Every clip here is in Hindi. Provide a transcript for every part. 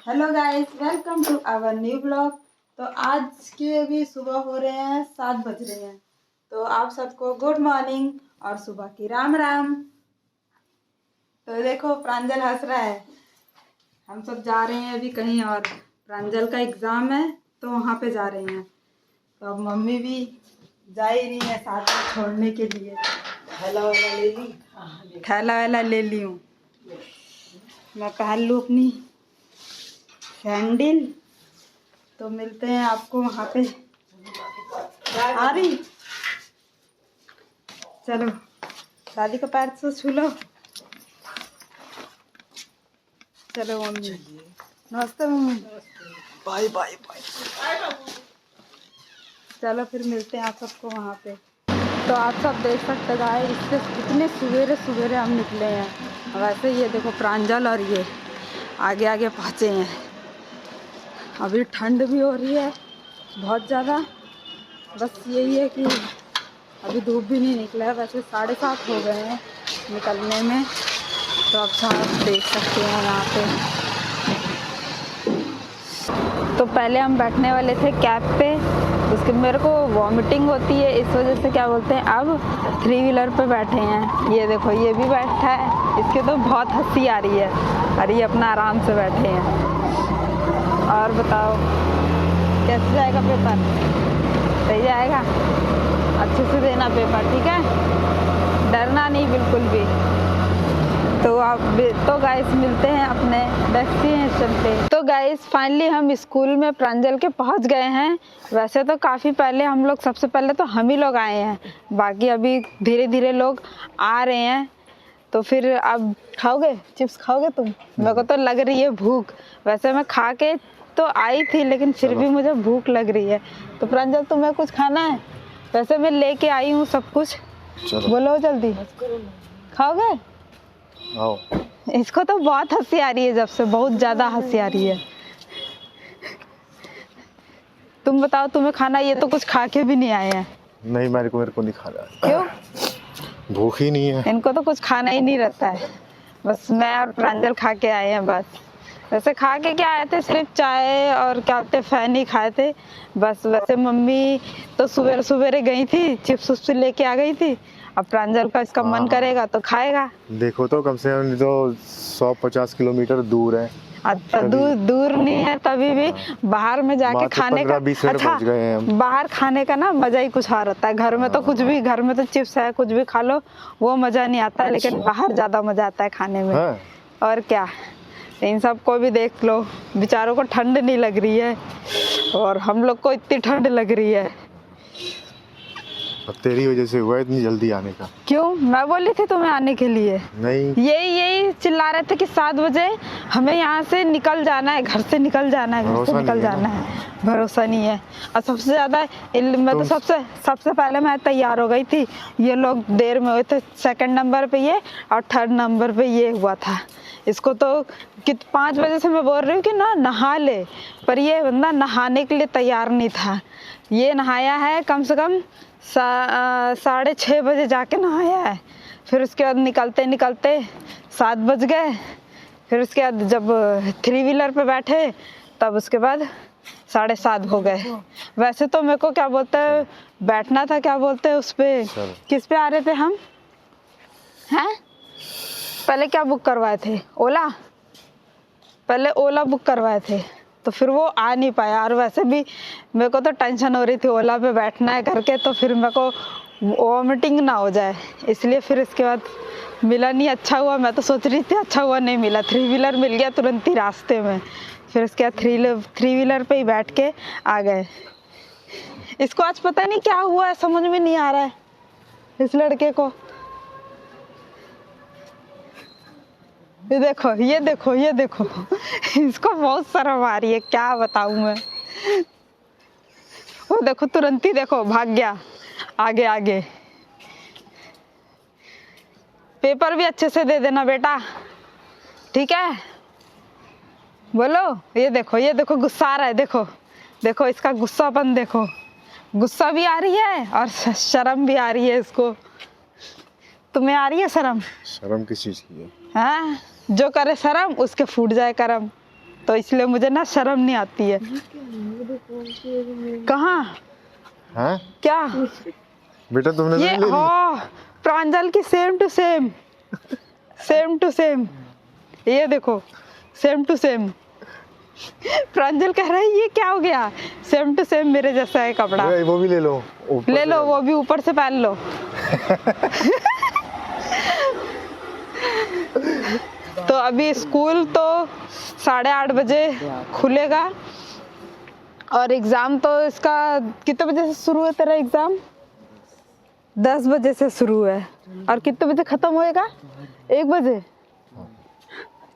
Hello guys, welcome to our new blog. तो आज के अभी सुबह हो रहे हैं 7 बज रहे हैं। तो आप सबको गुड मॉर्निंग और सुबह की राम राम। तो देखो प्रांजल हंस रहा है। हम सब जा रहे हैं अभी कहीं और, प्रांजल का एग्ज़ाम है तो वहाँ पे जा रहे हैं। तो अब मम्मी भी जा ही रही है साथ में छोड़ने के लिए। थैला वाला ले ली, थैला वाला ले ली हूँ मैं, पहन लूँ अपनी सैंडल। तो मिलते हैं आपको वहाँ पे। आ रही, चलो दादी का पैर से छू लो। चलो मम्मी, नमस्ते मम्मी। Bye bye bye. चलो फिर मिलते हैं आप सबको वहाँ पे। तो आप सब देख सकते हैं इससे कितने सवेरे सवेरे हम निकले हैं। वैसे ये देखो प्रांजल और ये आगे आगे पहुँचे हैं। अभी ठंड भी हो रही है बहुत ज़्यादा। बस यही है कि अभी धूप भी नहीं निकला है। वैसे 7:30 हो गए हैं निकलने में। तो आप साफ देख सकते हैं यहाँ पे। तो पहले हम बैठने वाले थे कैब पे, उसके मेरे को वॉमिटिंग होती है इस वजह से क्या बोलते हैं अब 3 व्हीलर पे बैठे हैं। ये देखो ये भी बैठा है, इसके तो बहुत हंसी आ रही है और ये अपना आराम से बैठे हैं। और बताओ कैसे जाएगा पेपर? सही जाएगा, अच्छे से देना पेपर, ठीक है, डरना नहीं बिल्कुल भी। तो गाइस मिलते हैं अपने डेस्टिनेशन पे। तो गाइस फाइनली हम स्कूल में प्रांजल के पहुंच गए हैं। वैसे तो काफ़ी पहले हम लोग, सबसे पहले तो हम ही लोग आए हैं, बाकी अभी धीरे धीरे लोग आ रहे हैं। तो फिर अब खाओगे चिप्स, खाओगे तुम? मेरे को तो लग रही है भूख। वैसे मैं खा के तो आई थी लेकिन फिर भी मुझे भूख लग रही है। तो प्रांजल तुम्हें कुछ खाना है? वैसे मैं लेके आई हूँ सब कुछ, बोलो जल्दी। खाओगे? आओ। इसको तो बहुत हंसी आ रही है, जब से बहुत ज़्यादा हंसी आ रही है। तुम बताओ तुम्हें खाना? ये तो कुछ खा के भी नहीं आए हैं। नहीं मेरे को नहीं खाना। क्यों? भूख ही नहीं है। इनको तो कुछ खाना ही नहीं रहता है। बस मैं और प्रांजल खा के आए हैं बस। वैसे खा के क्या आए थे, सिर्फ चाय और क्या बोलते फैन ही खाए थे बस। वैसे मम्मी तो सवेरे सवेरे गई थी, चिप्स उप्स लेके आ गई थी। अब प्रांजल का इसका मन करेगा तो खाएगा। देखो तो कम से कम तो 150 किलोमीटर दूर है। अच्छा दूर नहीं है, तभी भी बाहर में जाके खाने का, अच्छा बाहर खाने का ना मजा ही कुछ और होता है। घर में तो कुछ भी, घर में तो चिप्स है कुछ भी खा लो वो मजा नहीं आता है, लेकिन बाहर ज्यादा मजा आता है खाने में। और क्या, इन सबको भी देख लो, बेचारों को ठंड नहीं लग रही है और हम लोग को इतनी ठंड लग रही है। अब तेरी वजह से हुआ इतनी जल्दी आने का। क्यों? मैं बोली थी तुम्हें आने के लिए? नहीं, यही चिल्ला रहे थे कि 7 बजे हमें यहाँ से निकल जाना है, घर से निकल जाना है, घर से निकल जाना है। भरोसा नहीं है। और सबसे ज्यादा मैं तो सबसे पहले मैं तैयार हो गई थी। ये लोग देर में हुए थे, 2nd नंबर पे ये और 3rd नंबर पे ये हुआ था। इसको तो 5 बजे से मैं बोल रही हूँ कि ना नहा ले, पर ये बंदा नहाने के लिए तैयार नहीं था। ये नहाया है कम से कम 6:30 बजे जाके नहाया है। फिर उसके बाद निकलते निकलते 7 बज गए। फिर उसके बाद जब 3 व्हीलर पे बैठे तब उसके बाद 7:30 हो गए। वैसे तो मेरे को क्या बोलते हैं बैठना था, क्या बोलते हैं उस पे, किस पे आ रहे थे हम हैं? पहले क्या बुक करवाए थे? ओला। पहले ओला बुक करवाए थे तो फिर वो आ नहीं पाया। और वैसे भी मेरे को तो टेंशन हो रही थी ओला पे बैठना है करके, तो फिर मेरे को वॉमिटिंग ना हो जाए, इसलिए फिर इसके बाद मिला नहीं। अच्छा हुआ, मैं तो सोच रही थी अच्छा हुआ नहीं मिला। 3 व्हीलर मिल गया तुरंत ही रास्ते में। फिर उसके बाद 3 व्हीलर पे ही बैठ के आ गए। इसको आज पता नहीं क्या हुआ है, समझ में नहीं आ रहा है इस लड़के को। ये देखो ये देखो ये देखो इसको बहुत शर्म आ रही है, क्या बताऊं मैं। वो देखो तुरंत ही देखो भाग गया आगे आगे। पेपर भी अच्छे से दे देना बेटा, ठीक है? बोलो। ये देखो गुस्सा आ रहा है, देखो देखो इसका गुस्सापन देखो, गुस्सा भी आ रही है और शर्म भी आ रही है इसको। तुम्हें आ रही है शर्म? शर्म किस चीज की है? हाँ, जो करे शर्म उसके फूट जाए करम। तो इसलिए मुझे ना शर्म नहीं आती है। कहाँ हाँ क्या बेटा तुमने ये? नहीं ले ली? प्रांजल की same to same, same to same, ये देखो सेम टू सेम। प्रांजल कह रहा है ये क्या हो गया, सेम टू सेम मेरे जैसा है कपड़ा। वो भी ले लो, ऊपर ले से लो, वो भी ऊपर से पहन लो। तो अभी स्कूल तो 8:30 बजे खुलेगा और एग्ज़ाम तो इसका कितने बजे से शुरू है? तेरा एग्ज़ाम 10 बजे से शुरू है और कितने बजे ख़त्म होएगा? 1 बजे।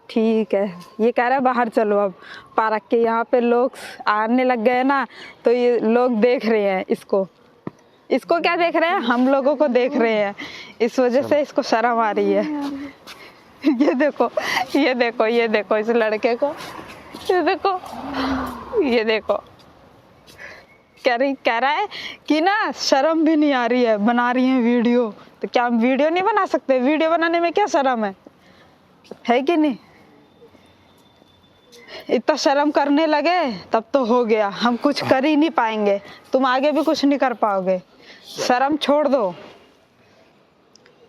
ठीक है, ये कह रहा है बाहर चलो अब पार्क के, यहाँ पे लोग आने लग गए ना, तो ये लोग देख रहे हैं इसको क्या देख रहे हैं? हम लोगों को देख रहे हैं, इस वजह से इसको शर्म आ रही है। ये देखो, ये देखो, ये देखो इस लड़के को, ये देखो, ये देखो। कह रहा है कि ना शर्म भी नहीं आ रही है, बना रही है वीडियो। तो क्या हम वीडियो नहीं बना सकते? वीडियो बनाने में क्या शर्म है कि नहीं? इतना शर्म करने लगे तब तो हो गया, हम कुछ कर ही नहीं पाएंगे, तुम आगे भी कुछ नहीं कर पाओगे, शर्म छोड़ दो।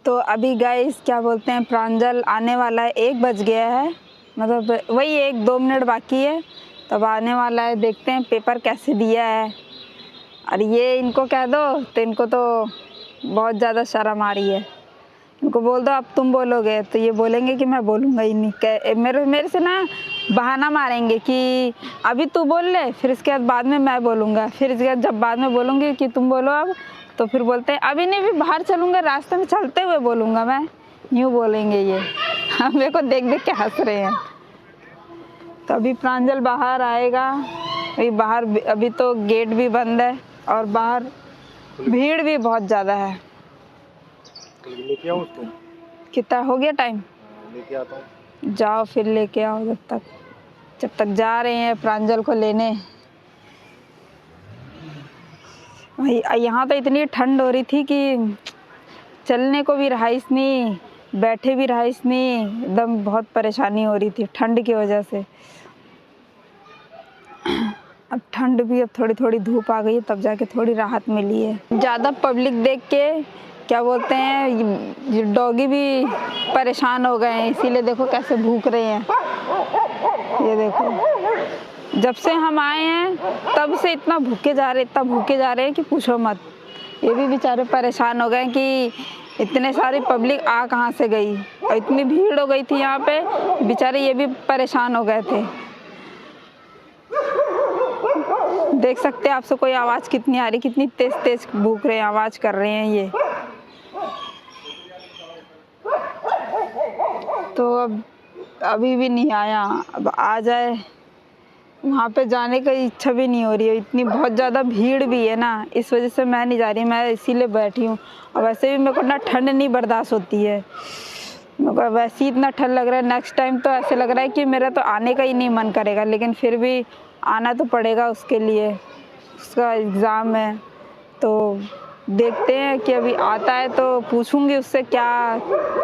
तो अभी गाइस क्या बोलते हैं, प्रांजल आने वाला है, 1 बज गया है, मतलब वही 1-2 मिनट बाकी है तब आने वाला है। देखते हैं पेपर कैसे दिया है। और ये इनको कह दो तो इनको तो बहुत ज़्यादा शर्म आ रही है। इनको बोल दो अब तुम बोलोगे, तो ये बोलेंगे कि मैं बोलूँगा ही नहीं। मेरे से ना बहाना मारेंगे कि अभी तू बोल ले, फिर इसके बाद में मैं बोलूँगा, फिर इसके बाद जब बाद में बोलूँगी कि तुम बोलो अब, तो फिर बोलते हैं अभी नहीं, भी बाहर चलूँगा, रास्ते में चलते हुए बोलूँगा मैं, यूँ बोलेंगे ये। मेरे को देख देख के हंस रहे हैं। तो अभी प्रांजल बाहर आएगा, अभी बाहर अभी तो गेट भी बंद है और बाहर भीड़ भी बहुत ज़्यादा है। लेके आओ उसको। कितना हो गया टाइम? लेके आता हूँ। जाओ फिर लेके आओ, जब तक जा रहे हैं प्रांजल को लेने। यहाँ तो इतनी ठंड हो रही थी कि चलने को भी रहाइश नहीं, बैठे भी रहाइश नहीं, एकदम बहुत परेशानी हो रही थी ठंड की वजह से। अब ठंड भी, अब थोड़ी थोड़ी धूप आ गई है, तब जाके थोड़ी राहत मिली है। ज़्यादा पब्लिक देख के क्या बोलते हैं, डॉगी भी परेशान हो गए हैं, इसीलिए देखो कैसे भूख रहे हैं। ये देखो, जब से हम आए हैं तब से इतना भूखे जा रहे हैं कि पूछो मत। ये भी बेचारे परेशान हो गए कि इतने सारी पब्लिक आ कहाँ से गई, और इतनी भीड़ हो गई थी यहाँ पे, बेचारे ये भी परेशान हो गए थे। देख सकते हैं आपसे कोई आवाज़ कितनी आ रही, कितनी तेज तेज भूख रहे हैं, आवाज़ कर रहे हैं ये। तो अब अभी भी नहीं आया, अब आ जाए। वहाँ पे जाने का इच्छा भी नहीं हो रही है, इतनी बहुत ज़्यादा भीड़ भी है ना, इस वजह से मैं नहीं जा रही, मैं इसीलिए बैठी हूँ। और वैसे भी मेरे को ना ठंड नहीं बर्दाश्त होती है, मेरे को वैसे ही इतना ठंड लग रहा है। नेक्स्ट टाइम तो ऐसे लग रहा है कि मेरा तो आने का ही नहीं मन करेगा, लेकिन फिर भी आना तो पड़ेगा उसके लिए, उसका एग्ज़ाम है। तो देखते हैं कि अभी आता है तो पूछूंगी उससे क्या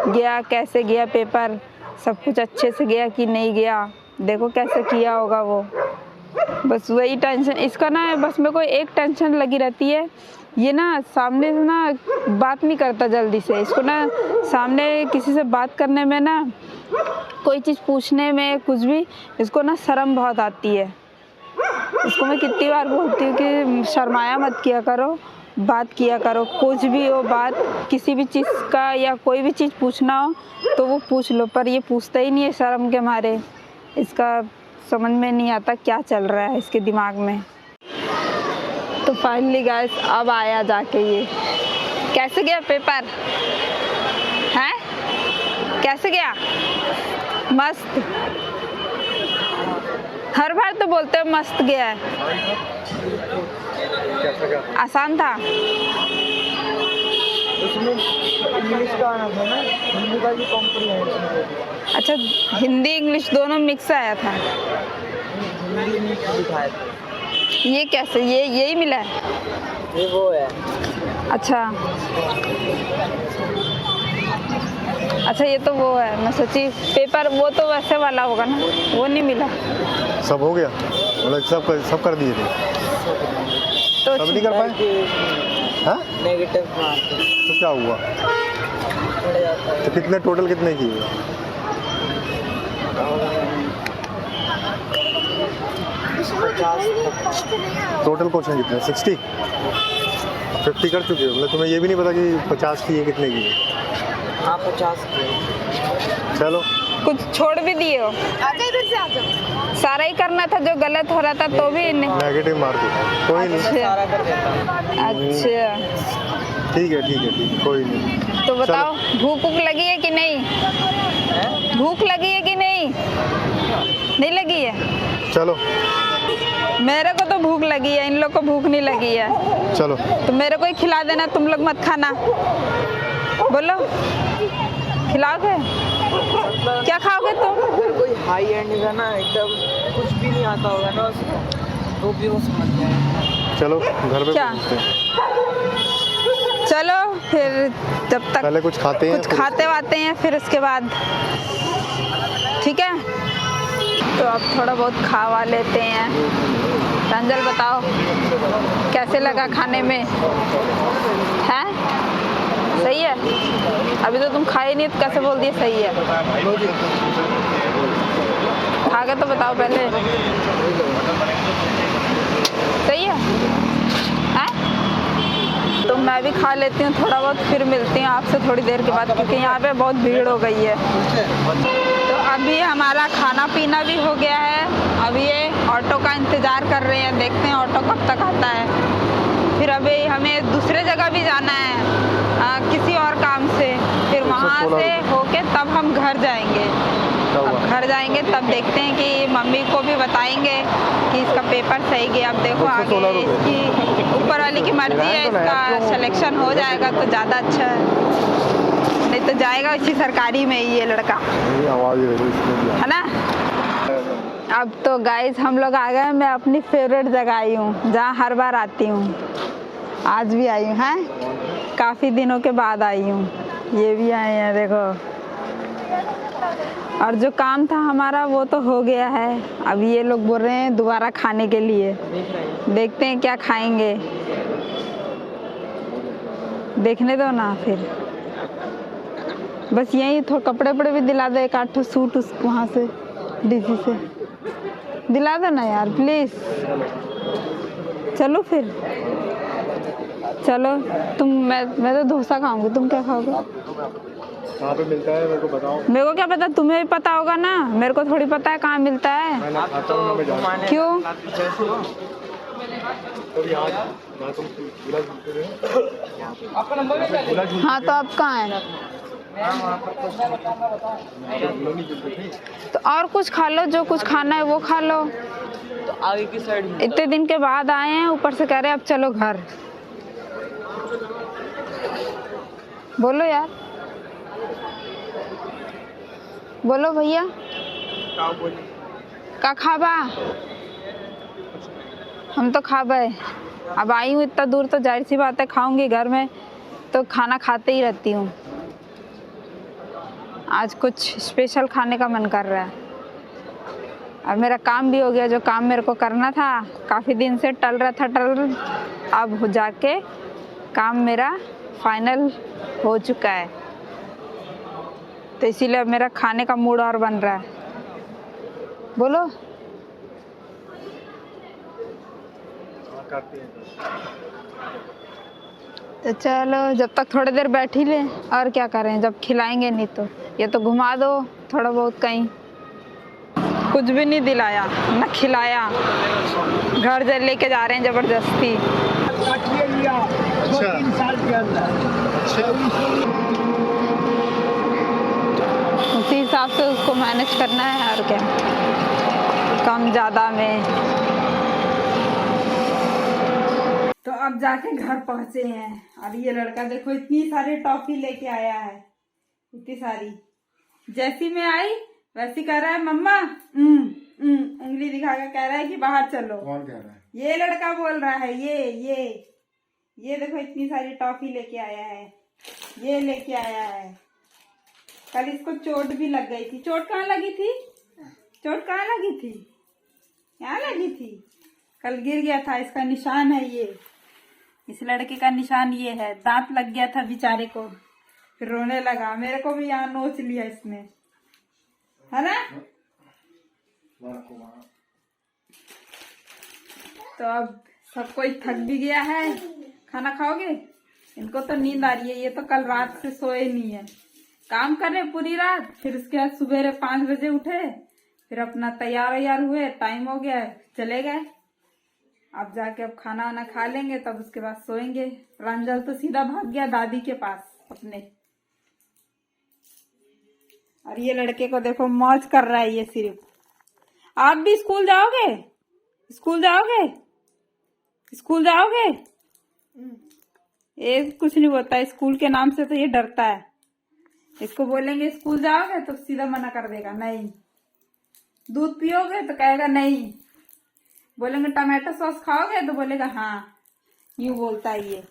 गया, कैसे गया पेपर, सब कुछ अच्छे से गया कि नहीं गया, देखो कैसे किया होगा वो। बस वही टेंशन इसका ना है, बस मेरे को एक टेंशन लगी रहती है, ये ना सामने से ना बात नहीं करता जल्दी से। इसको ना सामने किसी से बात करने में ना, कोई चीज़ पूछने में, कुछ भी, इसको ना शर्म बहुत आती है। इसको मैं कितनी बार बोलती हूँ कि शर्माया मत किया करो, बात किया करो, कुछ भी हो बात, किसी भी चीज़ का या कोई भी चीज़ पूछना हो तो वो पूछ लो, पर ये पूछता ही नहीं है शर्म के मारे। इसका समझ में नहीं आता क्या चल रहा है इसके दिमाग में। तो फाइनली गाइस अब आया जाके ये। कैसे गया पेपर हैं? कैसे गया? मस्त। हर बार तो बोलते हैं मस्त गया है। आसान था। उसमें इंग्लिश का आना था ना, हिंदी का भी कॉम्प्रिहेंशन। अच्छा, हिंदी इंग्लिश दोनों मिक्स आया था। हिंदी में दिखाया था। ये कैसे, ये यही मिला है? ये वो है। अच्छा, अच्छा ये तो वो है, मैं सोची पेपर वो तो वैसे वाला होगा ना, वो नहीं मिला सब हो गया, मतलब सब कर दिए थे, तो सब नहीं कर पाए। हाँ नेगेटिव मार्क तो क्या हुआ, पड़ जाता है। तो कितने टोटल कितने किए? 50 टोटल क्वेश्चन कितने? 60 50 कर चुके हो, मतलब तुम्हें ये भी नहीं पता कि 50 की है कितने की है। हाँ 50 के। चलो कुछ छोड़ भी दिए हो? सारा ही करना था, जो गलत हो रहा था तो भी नहीं। नेगेटिव मार्क है, कोई नहीं। अच्छा सारा कर देता हूँ। अच्छा ठीक है ठीक है ठीक है, कोई नहीं। तो बताओ भूख भूख लगी है कि नहीं? भूख लगी है कि नहीं? नहीं लगी है? चलो मेरे को तो भूख लगी है, इन लोग को भूख नहीं लगी है। चलो तो मेरे को ही खिला देना, तुम लोग मत खाना। बोलो खिलाओगे? क्या खाओगे तुम? अगर कोई हाई एंड का ना एकदम कुछ भी नहीं आता होगा ना उसमें, तो भी वो समझ जाएगा। चलो घर पे क्या? पहुंचते हैं। चलो फिर, जब तक पहले कुछ खाते हैं, कुछ खाते वाते हैं फिर उसके बाद, ठीक है? तो अब थोड़ा बहुत खावा लेते हैं। रंजल बताओ कैसे लगा खाने में? है सही है? अभी तो तुम खाए नहीं तो कैसे बोल दिए सही है? खा के तो बताओ पहले, सही है? हैं? तो मैं भी खा लेती हूँ थोड़ा बहुत, फिर मिलती हूँ आपसे थोड़ी देर के बाद, क्योंकि यहाँ पे बहुत भीड़ हो गई है। तो अभी हमारा खाना पीना भी हो गया है, अभी ये ऑटो का इंतज़ार कर रहे हैं, देखते हैं ऑटो कब तक आता है। फिर अभी हमें दूसरे जगह भी जाना है किसी और काम से, फिर वहाँ से होके तब हम घर जाएंगे। अब घर जाएंगे तब देखते हैं कि मम्मी को भी बताएंगे कि इसका पेपर सही गया। अब देखो आगे इसकी ऊपर वाली की मर्जी है, इसका सिलेक्शन हो जाएगा तो ज़्यादा अच्छा है, नहीं तो जाएगा इसी सरकारी में ही ये लड़का, है ना? अब तो गाइस हम लोग आ गए, मैं अपनी फेवरेट जगह आई हूँ जहाँ हर बार आती हूँ, आज भी आई हूँ। हैं काफ़ी दिनों के बाद आई हूँ, ये भी आए हैं देखो। और जो काम था हमारा वो तो हो गया है, अब ये लोग बोल रहे हैं दोबारा खाने के लिए, देखते हैं क्या खाएंगे, देखने दो ना। फिर बस यही थोड़ा कपड़े वपड़े भी दिला दो, एक 8 सूट उस वहाँ से डीसी से दिला दो ना यार प्लीज़। चलो फिर चलो, मैं तो डोसा खाऊंगी, तुम क्या खाओगे? कहाँ पे मिलता है मेरे को बताओ। मेरे को क्या पता, तुम्हें भी पता होगा ना, मेरे को थोड़ी पता है कहाँ मिलता है। क्यों? हाँ तो आप कहाँ हैं? तो और कुछ खा लो, जो कुछ खाना है वो खा लो। तो आगे की साइड इतने दिन के बाद आए हैं, ऊपर से कह रहे हैं अब चलो घर। बोलो यार, बोलो भैया, का खाबा? हम तो खाबे, अब आई हूँ इतना दूर तो जाहिर सी बात है खाऊंगी, घर में तो खाना खाते ही रहती हूँ। आज कुछ स्पेशल खाने का मन कर रहा है। अब मेरा काम भी हो गया, जो काम मेरे को करना था काफ़ी दिन से टल रहा था, अब हो जाके काम मेरा फाइनल हो चुका है, तो इसीलिए अब मेरा खाने का मूड और बन रहा है। बोलो तो चलो, जब तक थोड़ी देर बैठ ही ले, और क्या करें जब खिलाएंगे नहीं तो। ये तो घुमा दो थोड़ा बहुत कहीं, कुछ भी नहीं दिलाया न खिलाया, घर जा लेके जा रहे हैं जबरदस्ती। उसी हिसाब से उसको मैनेज करना है, और क्या, कम ज़्यादा में। तो अब जाके घर पहुंचे हैं, और ये लड़का देखो इतनी सारी टॉफी लेके आया है, इतनी सारी। जैसी मैं आई वैसी कह रहा है मम्मा, उंगली दिखा कर कह रहा है कि बाहर चलो। कौन कह रहा है? ये लड़का बोल रहा है, ये देखो इतनी सारी टॉफी लेके आया है, ये लेके आया है। कल इसको चोट भी लग गई थी। चोट कहाँ लगी थी? चोट कहाँ लगी थी? यहाँ लगी थी। कल गिर गया था, इसका निशान है ये। इस लड़के का निशान ये है। दांत लग गया था बेचारे को, फिर रोने लगा। मेरे को भी यहाँ नोच लिया इसने, है ना? तो अब सब कोई थक भी गया है। खाना खाओगे? इनको तो नींद आ रही है, ये तो कल रात से सोए नहीं है। काम करे पूरी रात, फिर उसके बाद सुबह 5 बजे उठे, फिर अपना तैयार हुए, टाइम हो गया, चले गए। अब जाके अब खाना वाना खा लेंगे, तब उसके बाद सोएंगे। प्रांजल तो सीधा भाग गया दादी के पास अपने। और ये लड़के को देखो मौज कर रहा है ये सिर्फ। आप भी स्कूल जाओगे? स्कूल जाओगे? स्कूल जाओगे? ये कुछ नहीं बोलता, स्कूल के नाम से तो ये डरता है। इसको बोलेंगे स्कूल जाओगे तो सीधा मना कर देगा, नहीं। दूध पियोगे तो कहेगा नहीं। बोलेंगे टमाटो सॉस खाओगे तो बोलेगा हाँ। यूं बोलता है ये।